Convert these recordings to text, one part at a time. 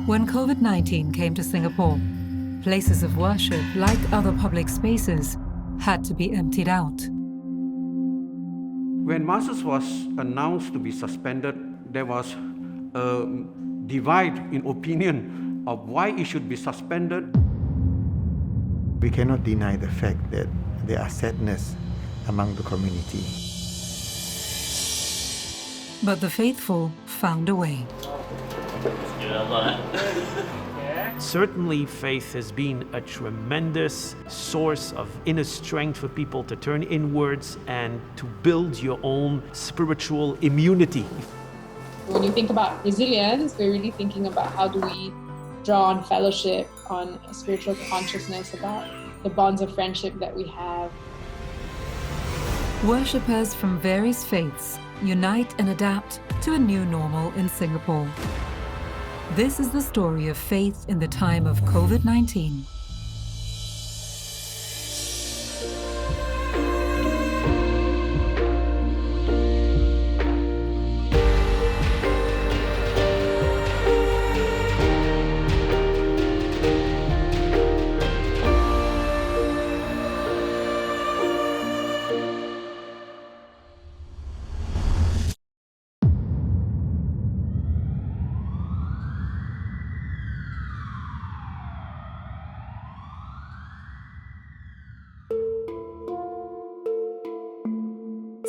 When COVID-19 came to Singapore, places of worship, like other public spaces, had to be emptied out. When Masses was announced to be suspended, there was a divide in opinion of why it should be suspended. We cannot deny the fact that there are sadness among the community. But the faithful found a way. Certainly, faith has been a tremendous source of inner strength for people to turn inwards and to build your own spiritual immunity. When you think about resilience, we're really thinking about how do we draw on fellowship, on spiritual consciousness, about the bonds of friendship that we have. Worshippers from various faiths unite and adapt to a new normal in Singapore. This is the story of faith in the time of COVID-19.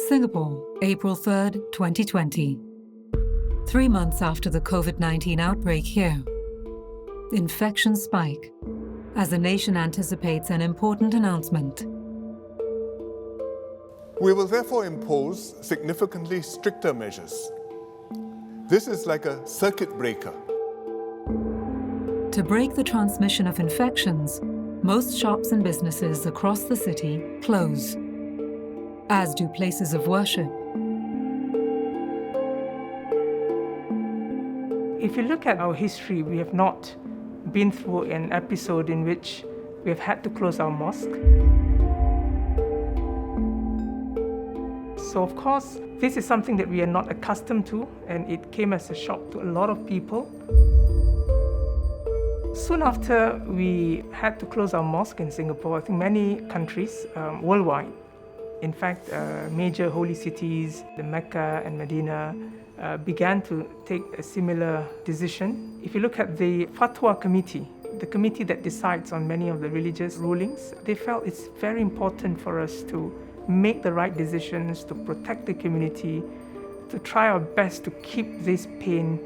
Singapore, April 3rd, 2020. 3 months after the COVID-19 outbreak here. Infections spike as the nation anticipates an important announcement. We will therefore impose significantly stricter measures. This is like a circuit breaker. To break the transmission of infections, most shops and businesses across the city close, as do places of worship. If you look at our history, we have not been through an episode in which we have had to close our mosque. So of course, this is something that we are not accustomed to, and it came as a shock to a lot of people. Soon after we had to close our mosque in Singapore, I think many countries worldwide, in fact, major holy cities, the Mecca and Medina, began to take a similar decision. If you look at the Fatwa Committee, the committee that decides on many of the religious rulings, they felt it's very important for us to make the right decisions, to protect the community, to try our best to keep this pain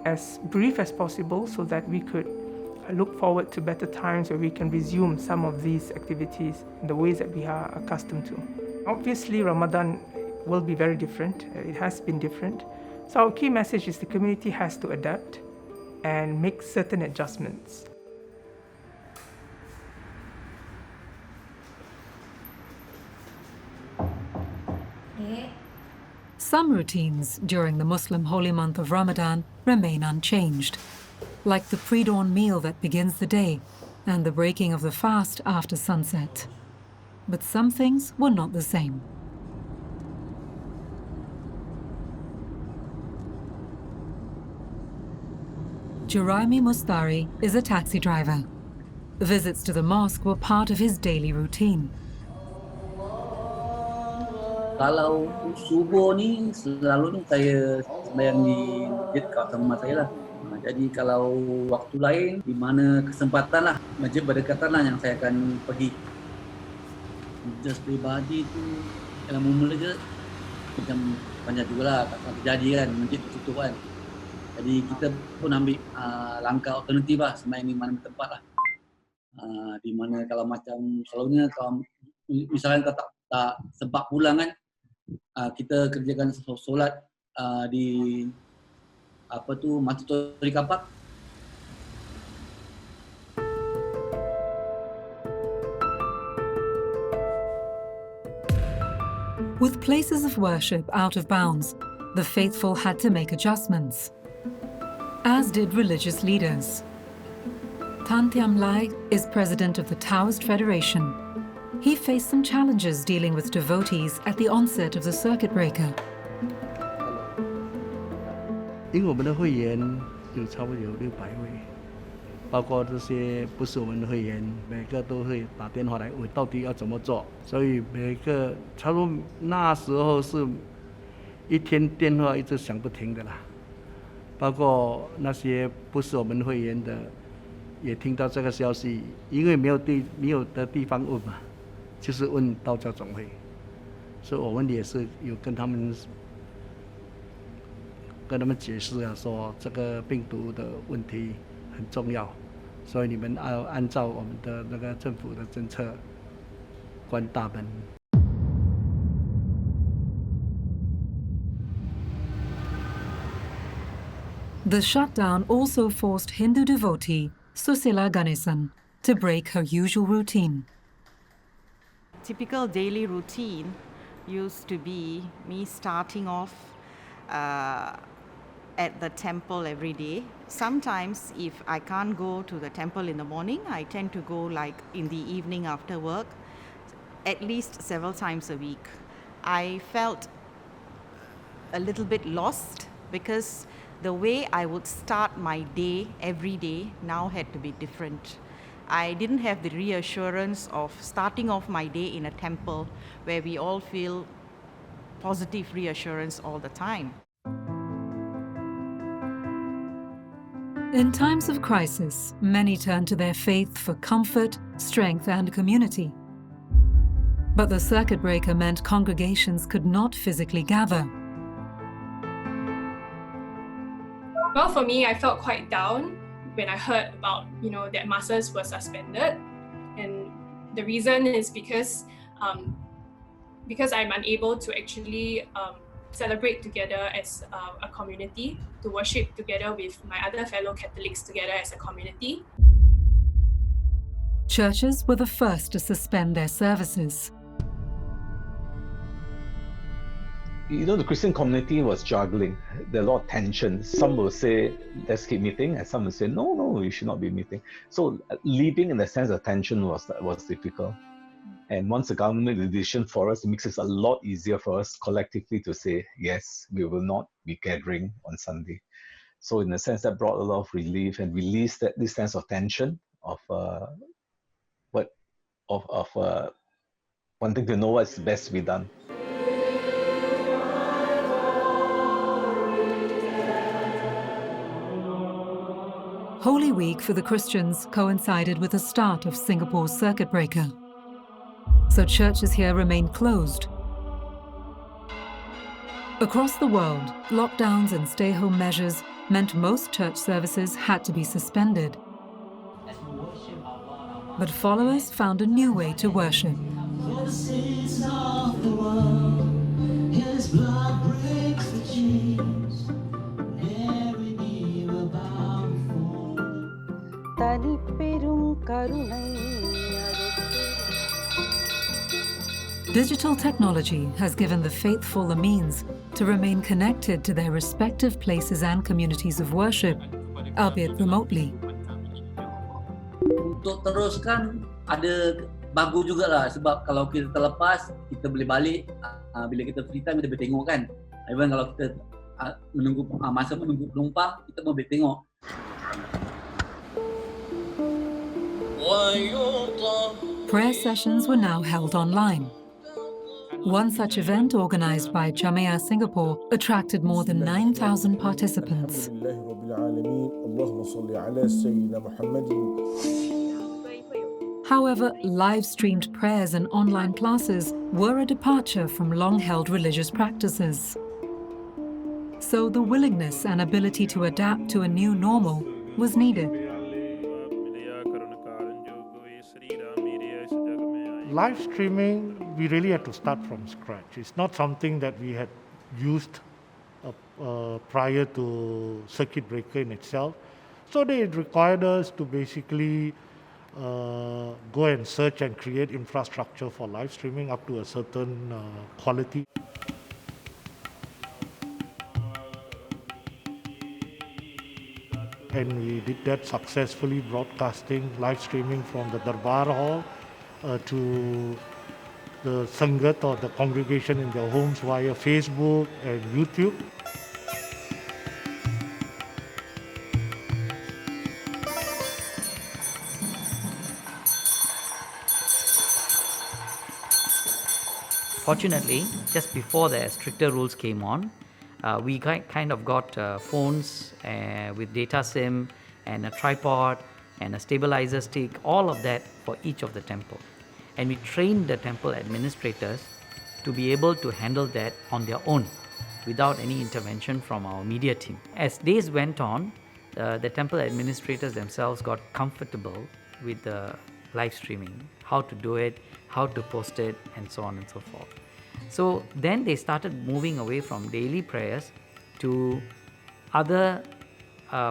as brief as possible so that we could look forward to better times where we can resume some of these activities in the ways that we are accustomed to. Obviously, Ramadan will be very different. It has been different. So our key message is the community has to adapt and make certain adjustments. Some routines during the Muslim holy month of Ramadan remain unchanged, like the pre-dawn meal that begins the day and the breaking of the fast after sunset. But some things were not the same. Juraimi Mustari is a taxi driver. Visits to the mosque were part of his daily routine. Kalau subuh ni selalunya saya sembahyang di masjid kawasan rumah saya lah. Jadi kalau waktu lain di mana kesempatan lah, masjid berdekatan lah yang saya akan pergi. Just pribadi tu dalam mula je macam banyak jugalah tak terjadi kan, masjid tutup kan. Jadi kita pun ambil langkah alternatif lah sembahyang di mana tempat lah. Di mana kalau macam selalunya kalau misalnya tak sempat pulang kan, kita kerjakan solat di Masjid Tori Kapak. With places of worship out of bounds, the faithful had to make adjustments, as did religious leaders. Tan Thiam Lai is president of the Taoist Federation. He faced some challenges dealing with devotees at the onset of the circuit breaker. 因为我们的会员有差不多有600位，包括这些不是我们的会员，每个都会打电话来问到底要怎么做，所以每个差不多那时候是一天电话一直响不停的啦，包括那些不是我们会员的，也听到这个消息，因为没有的地方问嘛，就是问道教总会，所以我们也是有跟他们解释啊，说这个病毒的问题很重要，所以你们要按照我们的那个政府的政策关大门。The shutdown also forced Hindu devotee Susila Ganesan to break her usual routine. Typical daily routine used to be me starting off at the temple every day. Sometimes if I can't go to the temple in the morning, I tend to go like in the evening after work, at least several times a week. I felt a little bit lost because the way I would start my day every day now had to be different. I didn't have the reassurance of starting off my day in a temple where we all feel positive reassurance all the time. In times of crisis, many turn to their faith for comfort, strength, and community. But the circuit breaker meant congregations could not physically gather. Well, for me, I felt quite down when I heard about, that masses were suspended. And the reason is because I'm unable to actually celebrate together as a community, to worship together with my other fellow Catholics together as a community. Churches were the first to suspend their services. The Christian community was juggling. There are a lot of tension. Some will say, let's keep meeting, and some will say, no, we should not be meeting. So living in the sense of tension was difficult. And once the government made the decision for us, it makes it a lot easier for us collectively to say, yes, we will not be gathering on Sunday. So in a sense, that brought a lot of relief and released this sense of tension of wanting to know what's best to be done. Holy Week for the Christians coincided with the start of Singapore's circuit breaker. So churches here remained closed. Across the world, lockdowns and stay-home measures meant most church services had to be suspended. But followers found a new way to worship. Digital technology has given the faithful the means to remain connected to their respective places and communities of worship, albeit remotely. Untuk teruskan ada bagus jugalah sebab kalau kita terlepas kita boleh balik bila kita free time kita boleh tengok kan. Even kalau kita menunggu masa menunggu penumpang kita pun boleh tengok. Prayer sessions were now held online. One such event, organized by CNA Singapore, attracted more than 9,000 participants. However, live-streamed prayers and online classes were a departure from long-held religious practices. So the willingness and ability to adapt to a new normal was needed. Live streaming, we really had to start from scratch. It's not something that we had used prior to circuit breaker in itself. So it required us to basically go and search and create infrastructure for live streaming up to a certain quality. and we did that successfully, broadcasting, live streaming from the Darbar Hall to the Sangat or the congregation in their homes via Facebook and YouTube. Fortunately, just before the stricter rules came on, we kind of got phones with data SIM and a tripod and a stabilizer stick, all of that for each of the temple. And we trained the temple administrators to be able to handle that on their own without any intervention from our media team. As days went on, the temple administrators themselves got comfortable with the live streaming, how to do it, how to post it, and so on and so forth. So then they started moving away from daily prayers to other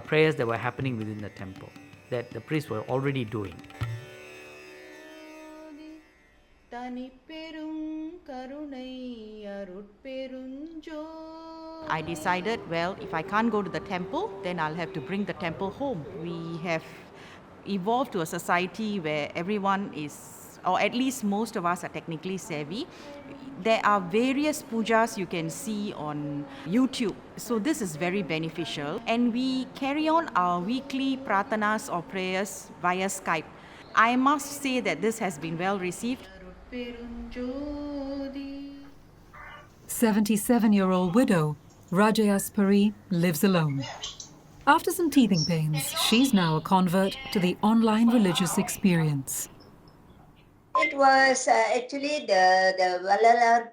prayers that were happening within the temple that the priests were already doing. I decided, well, if I can't go to the temple, then I'll have to bring the temple home. We have evolved to a society where everyone is, or at least most of us, are technically savvy. There are various pujas you can see on YouTube. So this is very beneficial. And we carry on our weekly prathanas or prayers via Skype. I must say that this has been well received. 77-year-old widow Rajayaspari lives alone. After some teething pains, she's now a convert to the online religious experience. It was actually the Valalar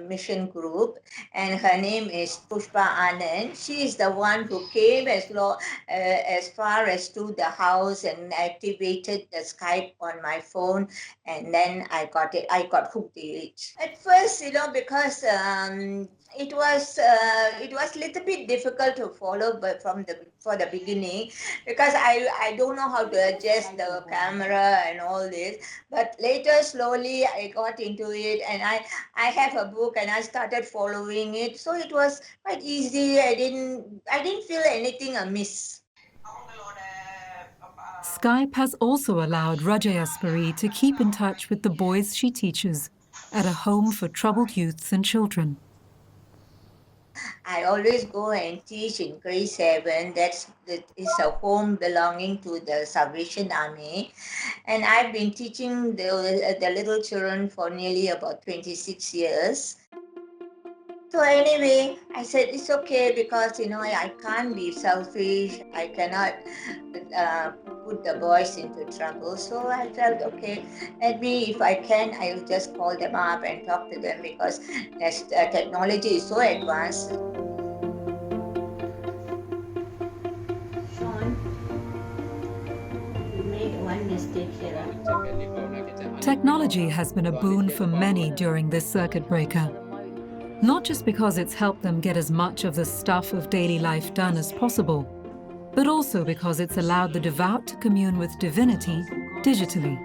mission group, and her name is Pushpa Anand. She is the one who came as far as to the house and activated the Skype on my phone, and then I got hooked to it. At first, because it was a little bit difficult to follow, but for the beginning, because I don't know how to adjust the camera and all this. But later, slowly, I got into it, and I have a book, and I started following it. So it was quite easy. I didn't feel anything amiss. Skype has also allowed Rajayaspari to keep in touch with the boys she teaches at a home for troubled youths and children. I always go and teach in grade 7. That is a home belonging to the Salvation Army. And I've been teaching the little children for nearly about 26 years. So anyway, I said it's okay because, I can't be selfish. I cannot put the boys into trouble. So I felt, okay, if I can, I'll just call them up and talk to them because technology is so advanced. Technology has been a boon for many during this circuit breaker. Not just because it's helped them get as much of the stuff of daily life done as possible, but also because it's allowed the devout to commune with divinity digitally.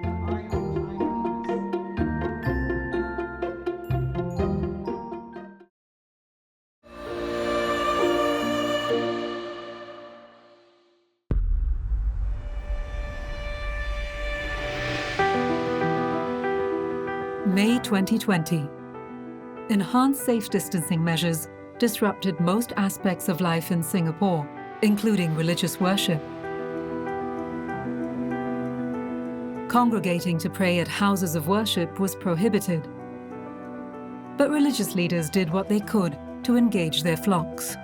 May 2020. Enhanced safe distancing measures disrupted most aspects of life in Singapore, including religious worship. Congregating to pray at houses of worship was prohibited. But religious leaders did what they could to engage their flocks.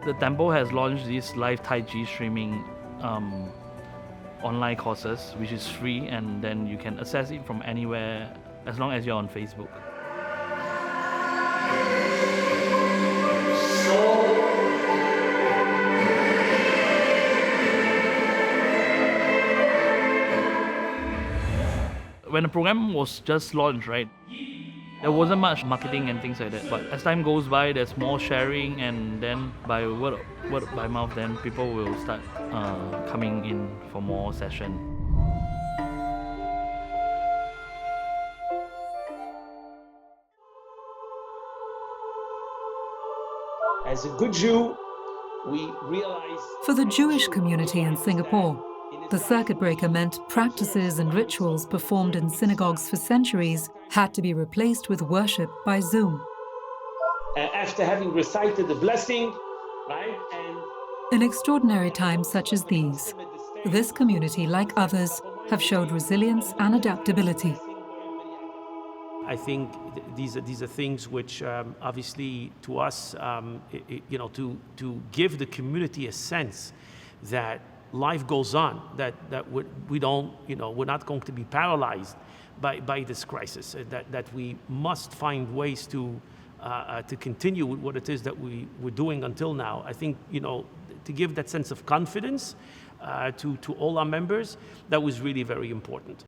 The temple has launched these live Tai Chi streaming online courses, which is free, and then you can access it from anywhere as long as you're on Facebook. When the program was just launched, right, there wasn't much marketing and things like that. But as time goes by, there's more sharing, and then by word by mouth, then people will start coming in for more sessions. As a good Jew, we realize... For the Jewish community in Singapore, the circuit breaker meant practices and rituals performed in synagogues for centuries had to be replaced with worship by Zoom. After having recited the blessing, right, and... In extraordinary times such as these, this community, like others, have showed resilience and adaptability. I think these are things which obviously to us, to give the community a sense that life goes on, that we don't, we're not going to be paralyzed by this crisis, that we must find ways to continue with what it is that we're doing until now. I think, to give that sense of confidence to all our members, that was really very important.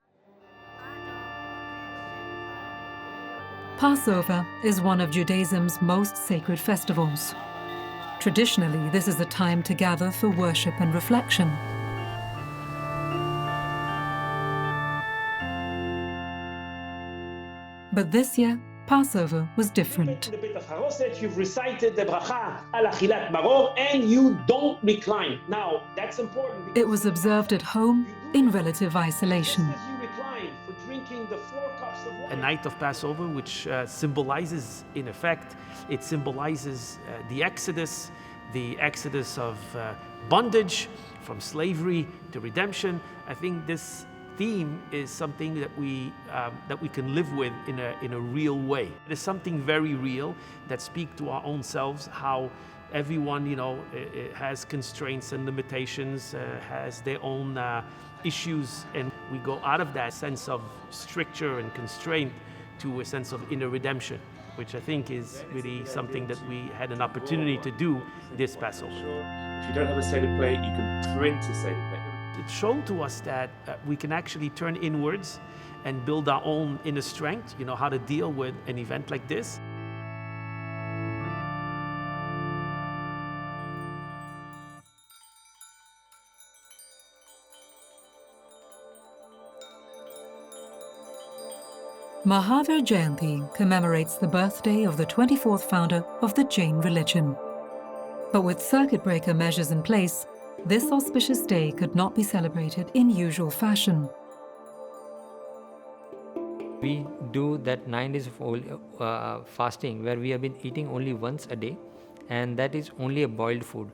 Passover is one of Judaism's most sacred festivals. Traditionally, this is a time to gather for worship and reflection. But this year, Passover was different. You've recited the bracha al achilat maror and you don't recline. Now, that's important. It was observed at home in relative isolation. A night of Passover, which symbolizes, in effect, it symbolizes the Exodus of bondage, from slavery to redemption. I think this theme is something that we can live with in a real way. It is something very real that speaks to our own selves, how everyone, has constraints and limitations, has their own issues, and we go out of that sense of stricture and constraint to a sense of inner redemption, which I think is really something that we had an opportunity to do this Passover. If you don't have a Seder plate, you can print a Seder plate. It showed to us that we can actually turn inwards and build our own inner strength, how to deal with an event like this. Mahavir Jayanti commemorates the birthday of the 24th founder of the Jain religion. But with circuit breaker measures in place, this auspicious day could not be celebrated in usual fashion. We do that 9 days of fasting where we have been eating only once a day, and that is only a boiled food.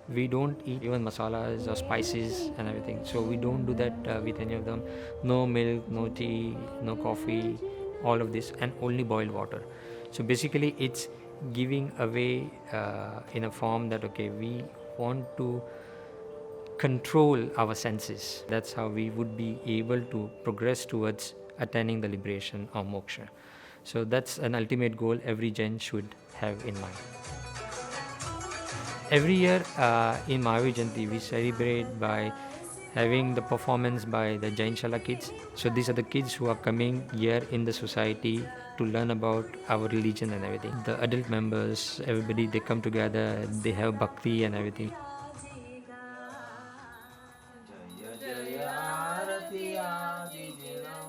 We don't eat even masalas or spices and everything. So we don't do that with any of them. No milk, no tea, no coffee, all of this, and only boiled water. So basically it's giving away in a form that, okay, we want to control our senses. That's how we would be able to progress towards attaining the liberation or moksha. So that's an ultimate goal every Jain should have in mind. Every year in Mahavir Jayanti, we celebrate by having the performance by the Jain Shala kids. So these are the kids who are coming here in the society to learn about our religion and everything. The adult members, everybody, they come together, they have bhakti and everything.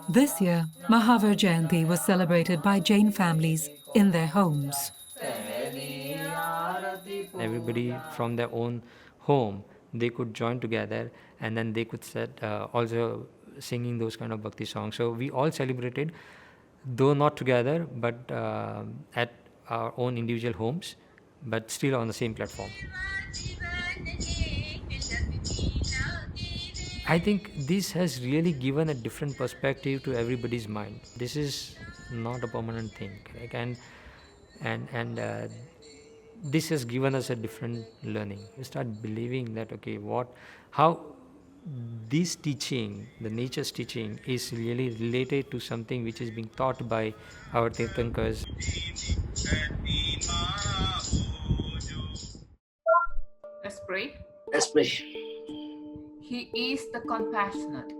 This year, Mahavir Jayanti was celebrated by Jain families in their homes. Everybody from their own home, they could join together and then they could start also singing those kind of bhakti songs. So we all celebrated, though not together, but at our own individual homes, but still on the same platform. I think this has really given a different perspective to everybody's mind. This is not a permanent thing, right? And this has given us a different learning. We start believing that, okay, how this teaching, the nature's teaching, is really related to something which is being taught by our Tirthankars. Let's pray. Let's pray. He is the compassionate.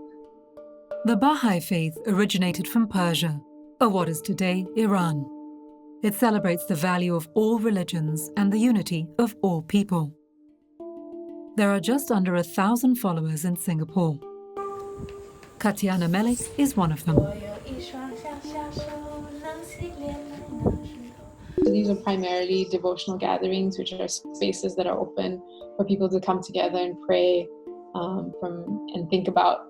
The Baha'i faith originated from Persia, or what is today Iran. It celebrates the value of all religions and the unity of all people. There are just under 1,000 followers in Singapore. Katiana Melik is one of them. So these are primarily devotional gatherings, which are spaces that are open for people to come together and pray and think about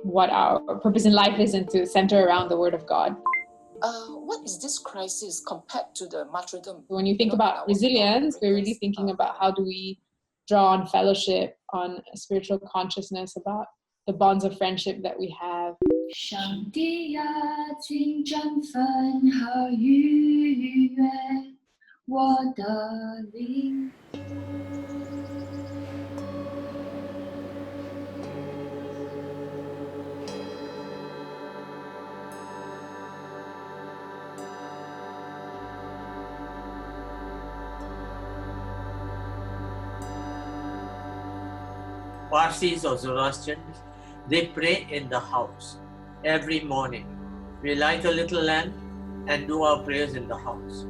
what our purpose in life is and to center around the Word of God. What is this crisis compared to the martyrdom? When you think about resilience, we're really thinking about how do we draw on fellowship, on spiritual consciousness, about the bonds of friendship that we have. 上帝呀，请振奋和愉悦我的灵。Parsis or Zoroastrians, they pray in the house every morning. We light a little lamp and do our prayers in the house.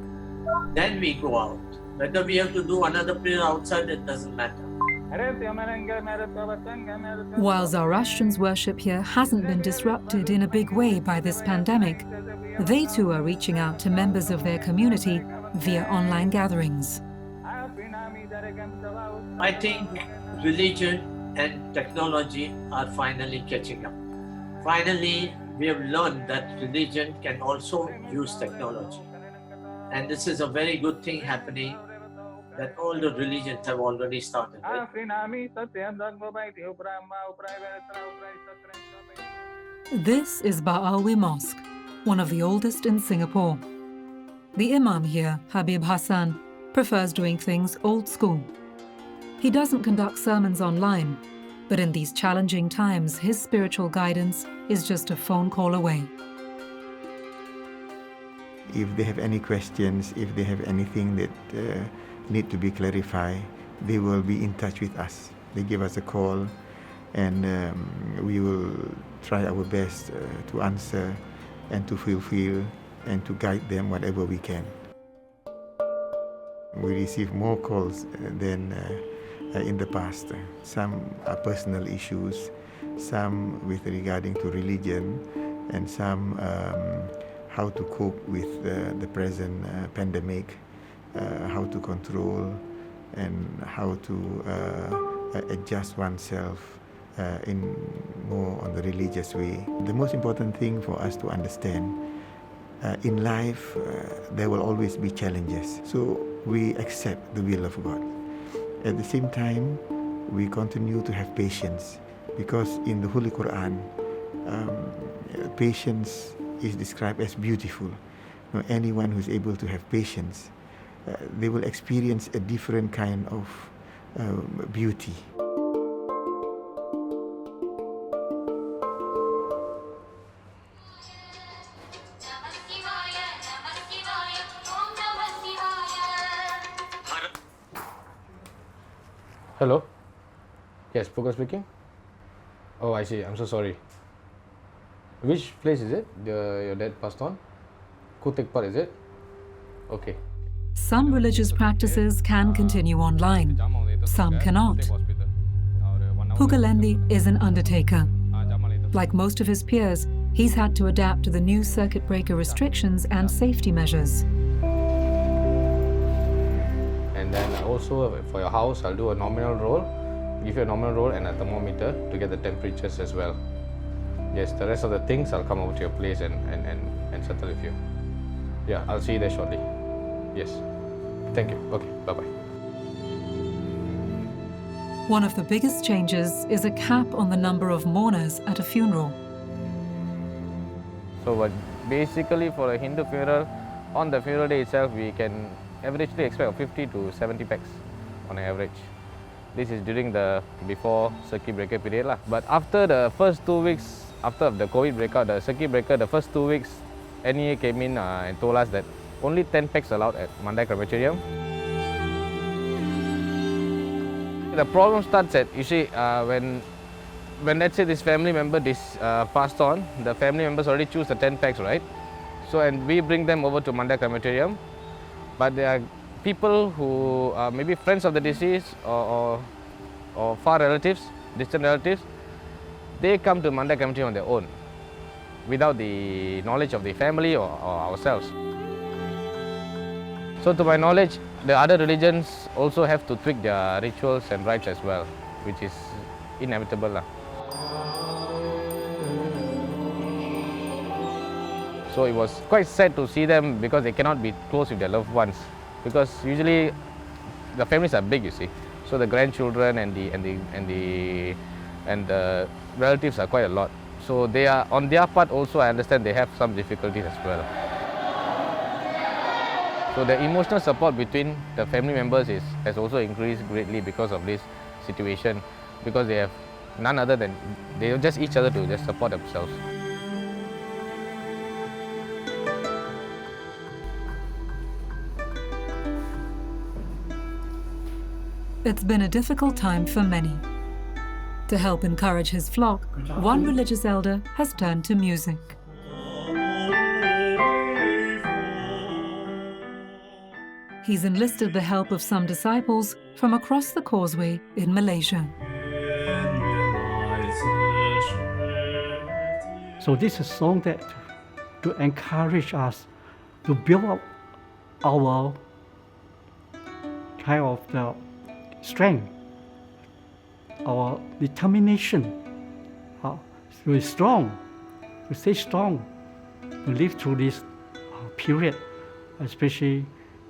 Then we go out. Whether we have to do another prayer outside, it doesn't matter. While Zoroastrians' worship here hasn't been disrupted in a big way by this pandemic, they too are reaching out to members of their community via online gatherings. I think religion and technology are finally catching up. Finally, we have learned that religion can also use technology. And this is a very good thing happening that all the religions have already started with. This is Ba'alwi Mosque, one of the oldest in Singapore. The imam here, Habib Hassan, prefers doing things old school. He doesn't conduct sermons online, but in these challenging times, his spiritual guidance is just a phone call away. If they have any questions, if they have anything that need to be clarified, they will be in touch with us. They give us a call, and we will try our best to answer and to fulfill and to guide them whatever we can. We receive more calls than in the past. Some are personal issues, some with regarding to religion, and some how to cope with the present pandemic, how to control and how to adjust oneself in more on the religious way. The most important thing for us to understand, in life there will always be challenges, so we accept the will of God. At the same time, we continue to have patience, because in the Holy Quran, patience is described as beautiful. Now, anyone who is able to have patience, they will experience a different kind of beauty. Hello? Yes, Poker speaking? Oh, I see. I'm so sorry. Which place is it? Your dad passed on? Kutik Part, is it? Okay. Some religious practices can continue online, some cannot. Pugalendi is an undertaker. Like most of his peers, he's had to adapt to the new circuit breaker restrictions and safety measures. And then also for your house, I'll do a nominal roll, give you a nominal roll and a thermometer to get the temperatures as well. Yes, the rest of the things I'll come over to your place and settle with you. Yeah, I'll see you there shortly. Yes. Thank you. Okay, bye-bye. One of the biggest changes is a cap on the number of mourners at a funeral. So but basically for a Hindu funeral, on the funeral day itself, we can averagely expect 50 to 70 packs on an average. This is during the before circuit breaker period lah. But after the first 2 weeks, after the COVID breakout, the circuit breaker, the first 2 weeks, NEA came in and told us that only 10 packs allowed at Mandai crematorium. The problem starts at, you see, when let's say this family member passed on, the family members already choose the 10 packs, right? So, and we bring them over to Mandai crematorium. But there are people who are maybe friends of the deceased or far relatives, distant relatives, they come to Mandai crematorium on their own, without the knowledge of the family or ourselves. So to my knowledge, the other religions also have to tweak their rituals and rites as well, which is inevitable lah. So it was quite sad to see them because they cannot be close with their loved ones, because usually the families are big, you see. So the grandchildren and the relatives are quite a lot. So they are, on their part also, I understand they have some difficulties as well. So the emotional support between the family members has also increased greatly because of this situation, because they have none other than, they have just each other to just support themselves. It's been a difficult time for many. To help encourage his flock, one religious elder has turned to music. He's enlisted the help of some disciples from across the causeway in Malaysia. So this is a song that to encourage us to build up our kind of the strength, our determination, to be strong, to stay strong, to live through this period, especially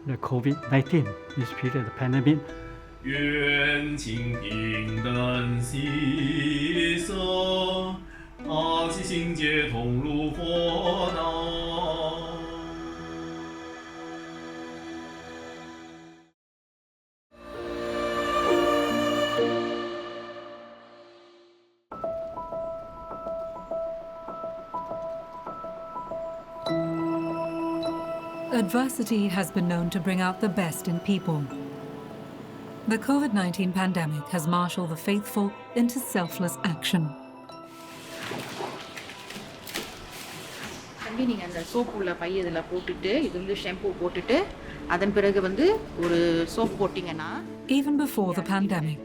the COVID-19, this period, the pandemic. 愿清平淡喜色，阿悉心结同入佛道。 Adversity has been known to bring out the best in people. The COVID-19 pandemic has marshaled the faithful into selfless action. நீங்க அந்த soap உள்ள by இதெல்லாம் போட்டுட்டு இது வந்து shampoo போட்டுட்டு அதன் பிறகு வந்து ஒரு சோப் போட்டீங்கன்னா Even before the pandemic,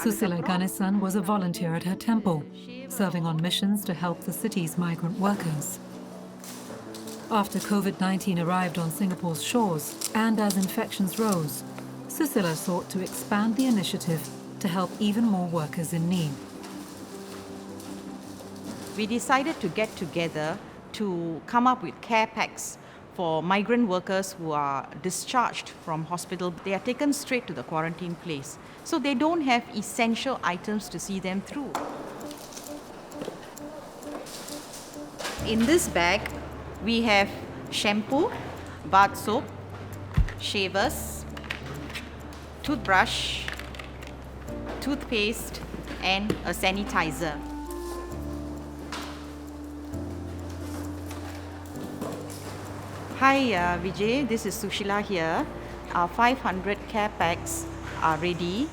Susila Ganesan was a volunteer at her temple, serving on missions to help the city's migrant workers. After COVID-19 arrived on Singapore's shores and as infections rose, Susila sought to expand the initiative to help even more workers in need. We decided to get together to come up with care packs for migrant workers who are discharged from hospital. They are taken straight to the quarantine place, so they don't have essential items to see them through. In this bag, we have shampoo, bath soap, shavers, toothbrush, toothpaste, and a sanitizer. Hi Vijay, this is Sushila here. Our 500 care packs are ready.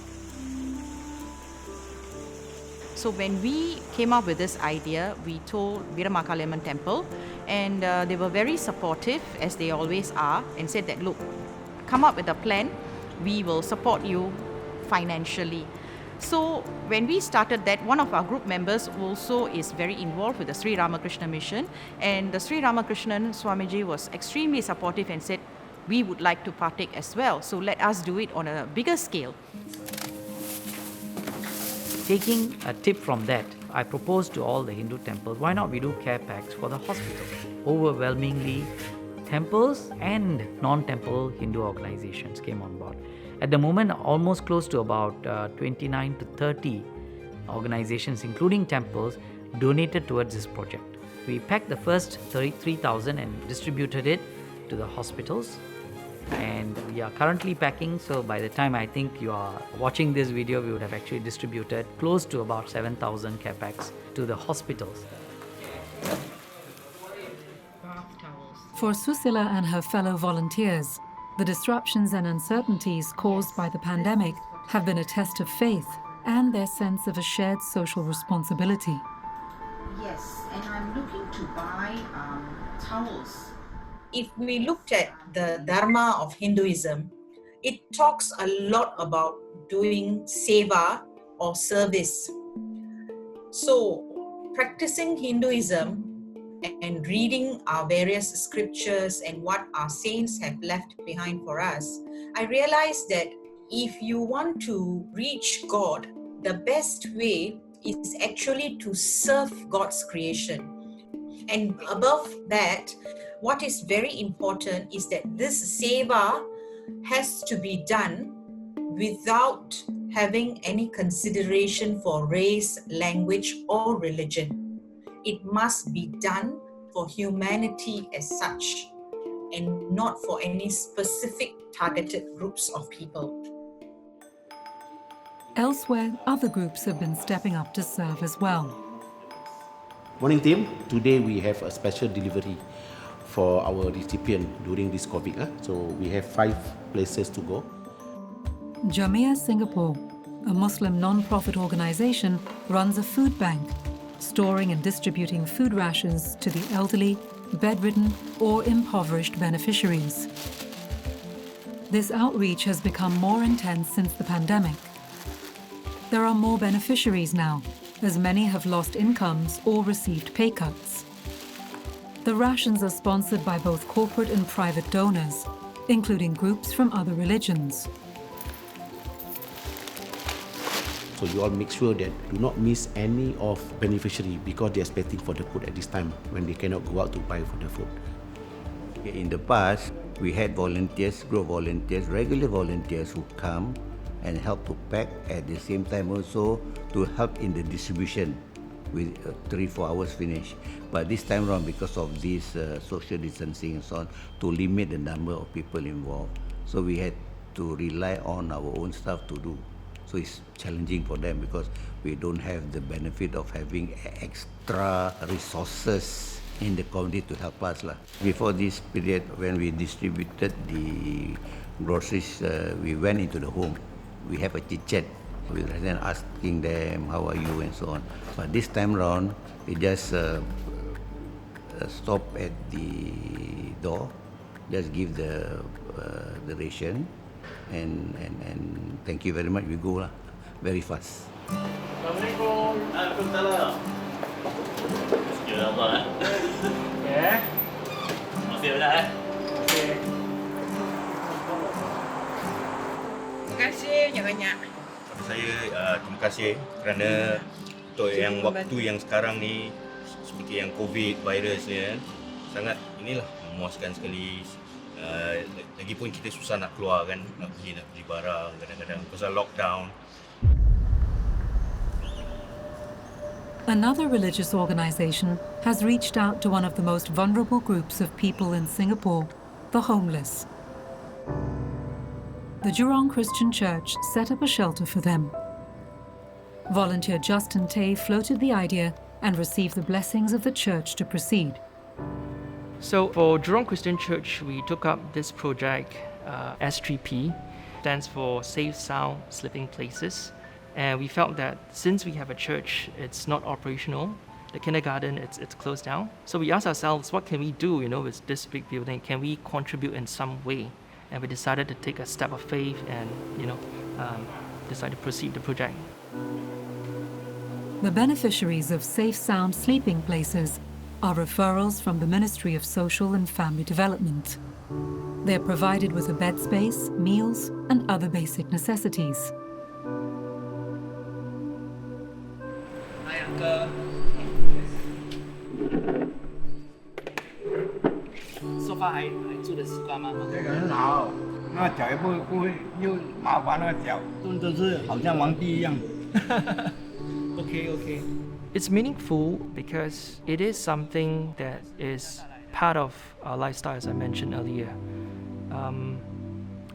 So when we came up with this idea, we told Veeramakaliamman Temple, and they were very supportive, as they always are, and said that, look, come up with a plan, we will support you financially. So when we started that, one of our group members also is very involved with the Sri Ramakrishna mission, and the Sri Ramakrishnan Swamiji was extremely supportive and said, we would like to partake as well, so let us do it on a bigger scale. Taking a tip from that, I proposed to all the Hindu temples, why not we do care packs for the hospitals? Overwhelmingly, temples and non-temple Hindu organizations came on board. At the moment, almost close to about 29 to 30 organizations, including temples, donated towards this project. We packed the first 33,000 and distributed it to the hospitals. And we are currently packing, so by the time I think you are watching this video, we would have actually distributed close to about 7,000 care packs to the hospitals. For Susila and her fellow volunteers, the disruptions and uncertainties caused by the pandemic have been a test of faith and their sense of a shared social responsibility. Yes, and I'm looking to buy towels. If we looked at the Dharma of Hinduism, it talks a lot about doing seva or service. So, practicing Hinduism and reading our various scriptures and what our saints have left behind for us, I realized that if you want to reach God, the best way is actually to serve God's creation. And above that, what is very important is that this seva has to be done without having any consideration for race, language, or religion. It must be done for humanity as such and not for any specific targeted groups of people. Elsewhere, other groups have been stepping up to serve as well. Morning team, today we have a special delivery for our recipient during this COVID. So we have 5 places to go. Jamia Singapore, a Muslim non-profit organization, runs a food bank, storing and distributing food rations to the elderly, bedridden, or impoverished beneficiaries. This outreach has become more intense since the pandemic. There are more beneficiaries now, as many have lost incomes or received pay cuts. The rations are sponsored by both corporate and private donors, including groups from other religions. So you all make sure that do not miss any of beneficiary because they're expecting for the food at this time when they cannot go out to buy for the food. In the past, we had volunteers, group volunteers, regular volunteers who come and help to pack, at the same time also to help in the distribution with 3-4 hours finish. But this time around, because of this social distancing and so on, to limit the number of people involved, so we had to rely on our own staff to do. So it's challenging for them because we don't have the benefit of having extra resources in the community to help us. Before this period, when we distributed the groceries, we went into the home. We have a chit-chat with residents, asking them, how are you, and so on. But this time around, we just stop at the door, just give the ration, and thank you very much. We go very fast. Assalamualaikum. Waalaikumsalam. Sekiranya Allah Ya. Terima kasih banyak Terima kasih banyak. Saya terima kasih kerana untuk yang waktu yang sekarang ni seperti yang COVID virus ni sangat inilah memuaskan sekali. Lagipun kita susah nak keluar kan, nak beli barang kadang-kadang pasal lockdown. Another religious organization has reached out to one of the most vulnerable groups of people in Singapore, the homeless. The Jurong Christian Church set up a shelter for them. Volunteer Justin Tay floated the idea and received the blessings of the church to proceed. So for Jurong Christian Church, we took up this project, S3P, stands for Safe, Sound, Sleeping Places. And we felt that since we have a church, it's not operational. The kindergarten, it's closed down. So we asked ourselves, what can we do, with this big building? Can we contribute in some way? And we decided to take a step of faith and, decided to proceed the project. The beneficiaries of Safe, Sound, Sleeping Places are referrals from the Ministry of Social and Family Development. They are provided with a bed space, meals, and other basic necessities. Hi, Uncle. So far, 还住得习惯吗？很好，那脚也不会又麻烦那个脚，动作是好像皇帝一样。Okay. It's meaningful because it is something that is part of our lifestyle, as I mentioned earlier.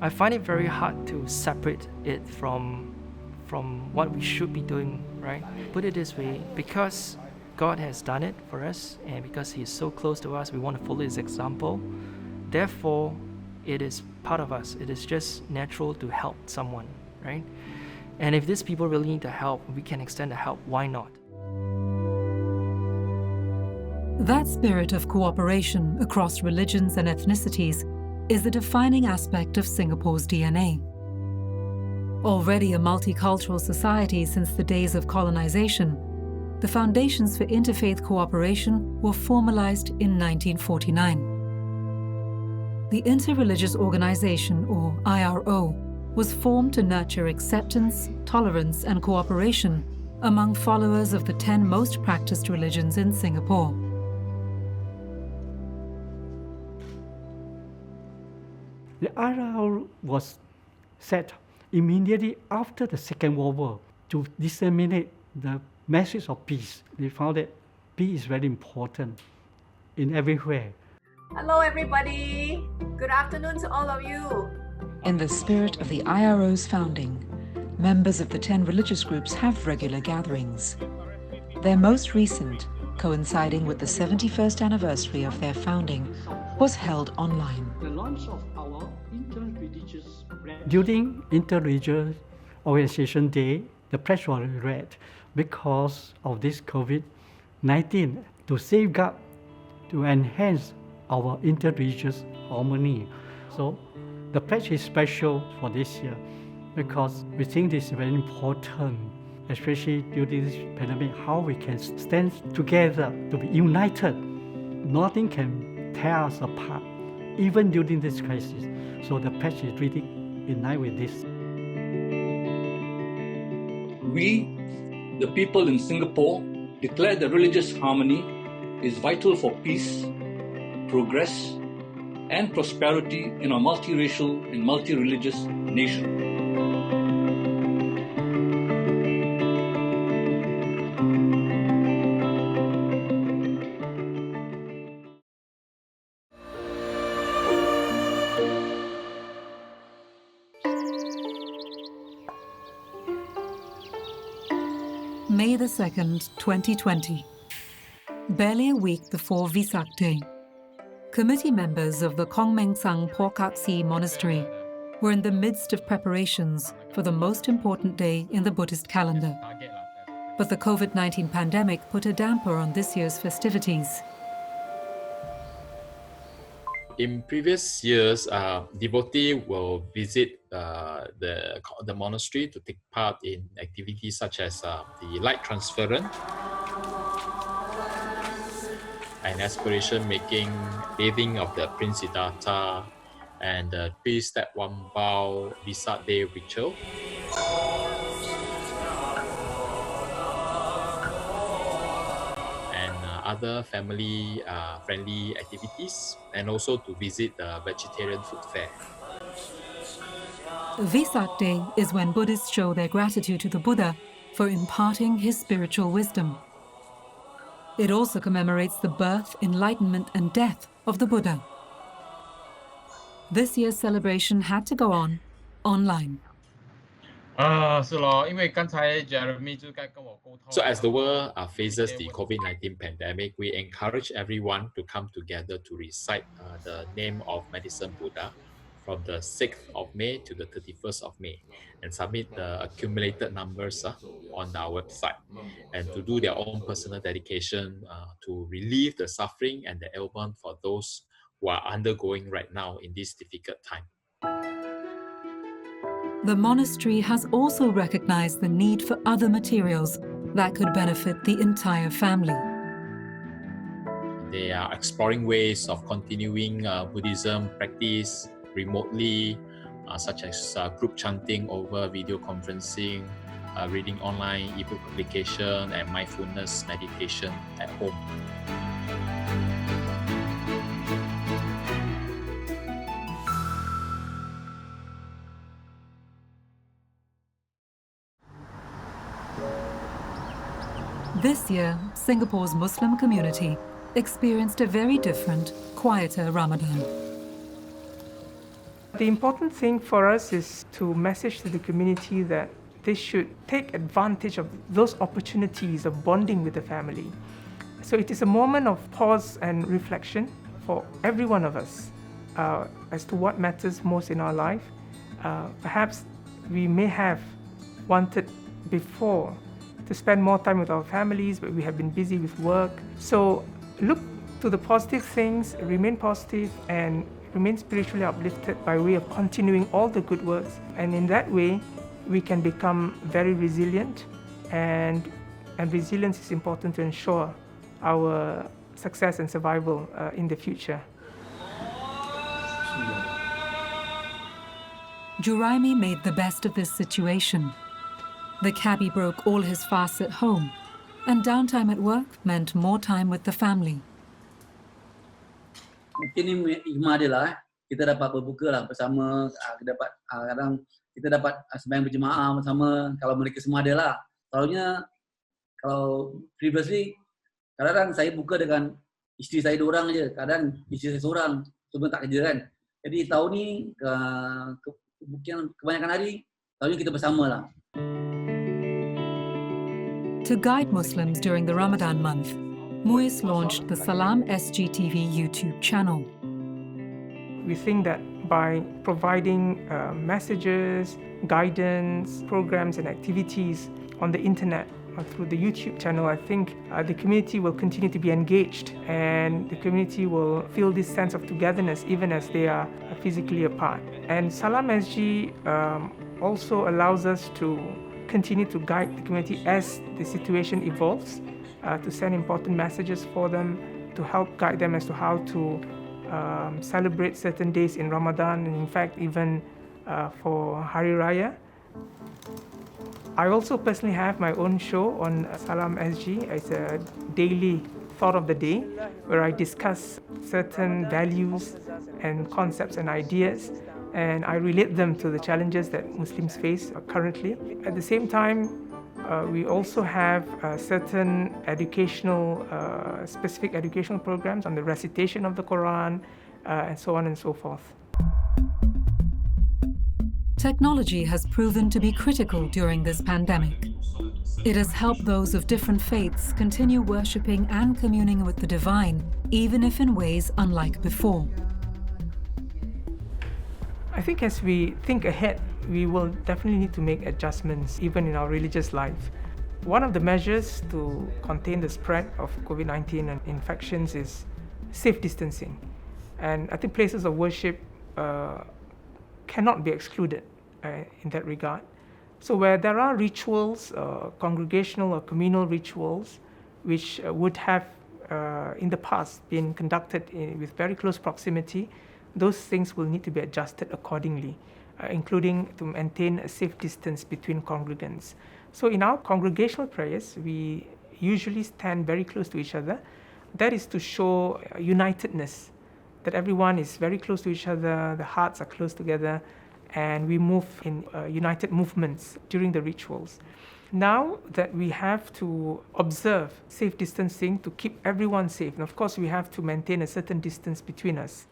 I find it very hard to separate it from what we should be doing, right? Put it this way, because God has done it for us and because He is so close to us, we want to follow His example. Therefore, it is part of us. It is just natural to help someone, right? And if these people really need the help, we can extend the help. Why not? That spirit of cooperation across religions and ethnicities is the defining aspect of Singapore's DNA. Already a multicultural society since the days of colonization, the foundations for interfaith cooperation were formalized in 1949. The Interreligious Organization, or IRO, was formed to nurture acceptance, tolerance, and cooperation among followers of the 10 most practiced religions in Singapore. The IRO was set immediately after the Second World War to disseminate the message of peace. They found that peace is very important in everywhere. Hello everybody! Good afternoon to all of you. In the spirit of the IRO's founding, members of the 10 religious groups have regular gatherings. Their most recent, coinciding with the 71st anniversary of their founding, was held online. The launch of our interreligious during Interreligious Organization Day, the pledge was read because of this COVID-19 to safeguard, to enhance our interreligious harmony. So the pledge is special for this year because we think this is very important, especially during this pandemic, how we can stand together to be united. Nothing can tear us apart, even during this crisis. So the pledge is really in line with this. We, the people in Singapore, declare that religious harmony is vital for peace, progress, and prosperity in our multiracial and multi-religious nation. May the 2nd, 2020. Barely a week before Vesak Day, committee members of the Kong Meng Sang Pokaksi Monastery were in the midst of preparations for the most important day in the Buddhist calendar. But the COVID-19 pandemic put a damper on this year's festivities. In previous years, devotees will visit the monastery to take part in activities such as the light transference and aspiration making, bathing of the Prince Siddhartha, and the 3-step 1 bow Vesak Day ritual. And other family-friendly activities, and also to visit the vegetarian food fair. Vesak Day is when Buddhists show their gratitude to the Buddha for imparting his spiritual wisdom. It also commemorates the birth, enlightenment, and death of the Buddha. This year's celebration had to go on online. So as the world faces the COVID-19 pandemic, we encourage everyone to come together to recite the name of Medicine Buddha from the 6th of May to the 31st of May and submit the accumulated numbers on our website, and to do their own personal dedication to relieve the suffering and the ailment for those who are undergoing right now in this difficult time. The monastery has also recognized the need for other materials that could benefit the entire family. They are exploring ways of continuing Buddhism practice remotely, such as group chanting over video conferencing, reading online, ebook publication, and mindfulness meditation at home. This year, Singapore's Muslim community experienced a very different, quieter Ramadan. The important thing for us is to message to the community that they should take advantage of those opportunities of bonding with the family. So it is a moment of pause and reflection for every one of us as to what matters most in our life. Perhaps we may have wanted before to spend more time with our families, but we have been busy with work. So look to the positive things, remain positive, and remain spiritually uplifted by way of continuing all the good works. And in that way, we can become very resilient and and resilience is important to ensure our success and survival in the future. Juraimi made the best of this situation. The cabbie broke all his fasts at home, and downtime at work meant more time with the family. Mungkin ni hikmah dia lah. Kita dapat berbuka lah bersama. Kadang kita dapat sembahyang berjemaah bersama. Kalau mereka semua ada lah. Selalunya kalau previously kadang-kadang saya buka dengan isteri saya 2 orang je. Kadang isteri saya seorang. Semua tak kerja kan. Jadi tahun ni kebanyakan hari selalunya kita bersama lah. To guide Muslims during the Ramadan month, Muis launched the Salam SGTV YouTube channel. We think that by providing messages, guidance, programs and activities on the internet through the YouTube channel, I think the community will continue to be engaged and the community will feel this sense of togetherness even as they are physically apart. And Salam SG also allows us to continue to guide the community as the situation evolves, to send important messages for them, to help guide them as to how to celebrate certain days in Ramadan, and in fact even for Hari Raya. I also personally have my own show on Salam SG. It's a daily thought of the day where I discuss certain values and concepts and ideas, and I relate them to the challenges that Muslims face currently. At the same time, we also have certain educational, specific educational programs on the recitation of the Quran, and so on and so forth. Technology has proven to be critical during this pandemic. It has helped those of different faiths continue worshipping and communing with the divine, even if in ways unlike before. I think as we think ahead, we will definitely need to make adjustments even in our religious life. One of the measures to contain the spread of COVID-19 and infections is safe distancing. And I think places of worship cannot be excluded in that regard. So where there are rituals, congregational or communal rituals, which would have in the past been conducted with very close proximity, those things will need to be adjusted accordingly, including to maintain a safe distance between congregants. So in our congregational prayers, we usually stand very close to each other. That is to show unitedness, that everyone is very close to each other, the hearts are close together, and we move in united movements during the rituals. Now that we have to observe safe distancing to keep everyone safe, and of course we have to maintain a certain distance between us.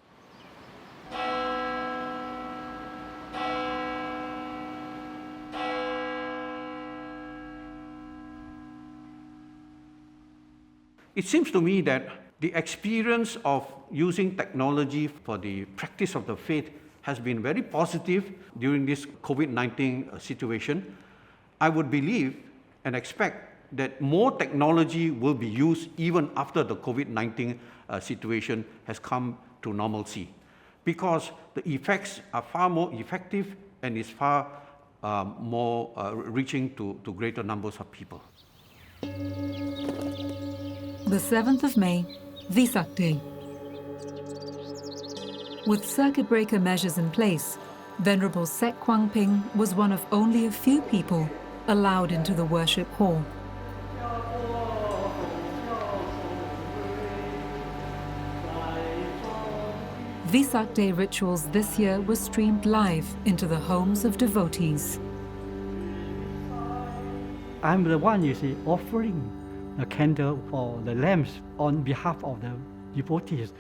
It seems to me that the experience of using technology for the practice of the faith has been very positive during this COVID-19 situation. I would believe and expect that more technology will be used even after the COVID-19 situation has come to normalcy, because the effects are far more effective and is far more reaching to greater numbers of people. The 7th of May, Vesak Day. With circuit breaker measures in place, Venerable Sek Kwang Ping was one of only a few people allowed into the worship hall. Vesak Day rituals this year were streamed live into the homes of devotees. I'm the one, you see, offering a candle for the lamps on behalf of the devotees.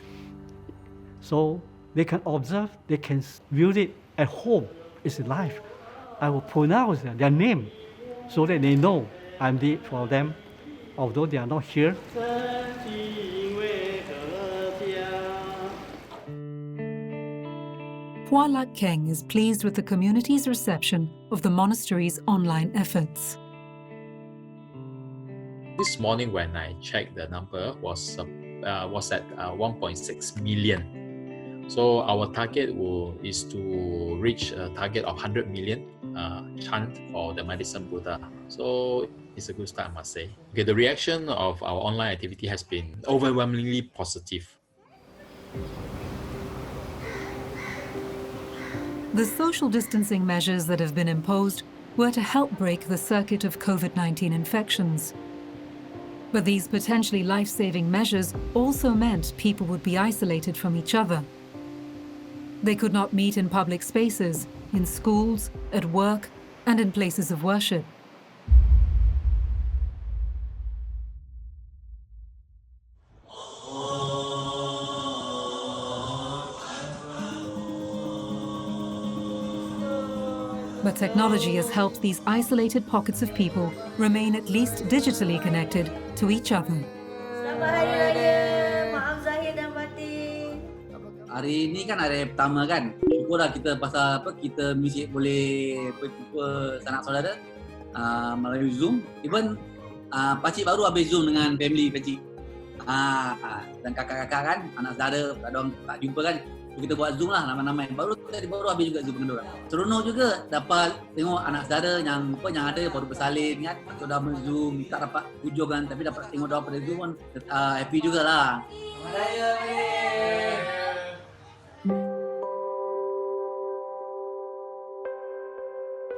So they can observe, they can view it at home. It's live. I will pronounce their name so that they know I'm there for them, although they are not here. Hua Lak Keng is pleased with the community's reception of the monastery's online efforts. This morning when I checked, the number was at 1.6 million. So our target is to reach a target of 100 million chant for the medicine Buddha. So it's a good start, I must say. Okay, the reaction of our online activity has been overwhelmingly positive. The social distancing measures that have been imposed were to help break the circuit of COVID-19 infections. But these potentially life-saving measures also meant people would be isolated from each other. They could not meet in public spaces, in schools, at work, and in places of worship. But technology has helped these isolated pockets of people remain at least digitally connected to each other. Hari ni kan hari pertama kan. Syukurlah kita pasal apa kita mesti boleh berjumpa sanak saudara melalui Zoom. Even pakcik baru habis Zoom dengan family pakcik. Dan kakak-kakak kan, anak saudara, kadang tak jumpa kan. So, kita buat Zoom lah ramai-ramai. Baru habis juga Zoom dengan orang. Seronok juga dapat tengok anak saudara yang ada baru bersalin kan. Sudah Zoom, tak dapat hujung kan, tapi dapat tengok dia pada Zoom kan. Happy jugalah. Selamat Raya.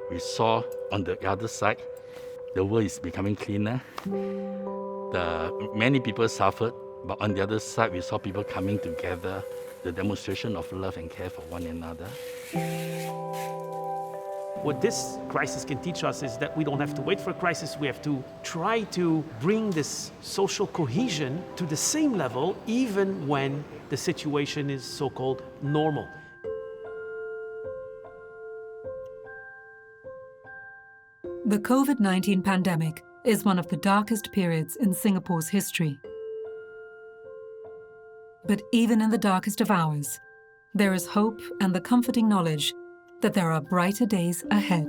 We saw on the other side, the world is becoming cleaner. Many people suffered, but on the other side, we saw people coming together, the demonstration of love and care for one another. What this crisis can teach us is that we don't have to wait for a crisis. We have to try to bring this social cohesion to the same level, even when the situation is so-called normal. The COVID-19 pandemic is one of the darkest periods in Singapore's history. But even in the darkest of hours, there is hope and the comforting knowledge that there are brighter days ahead.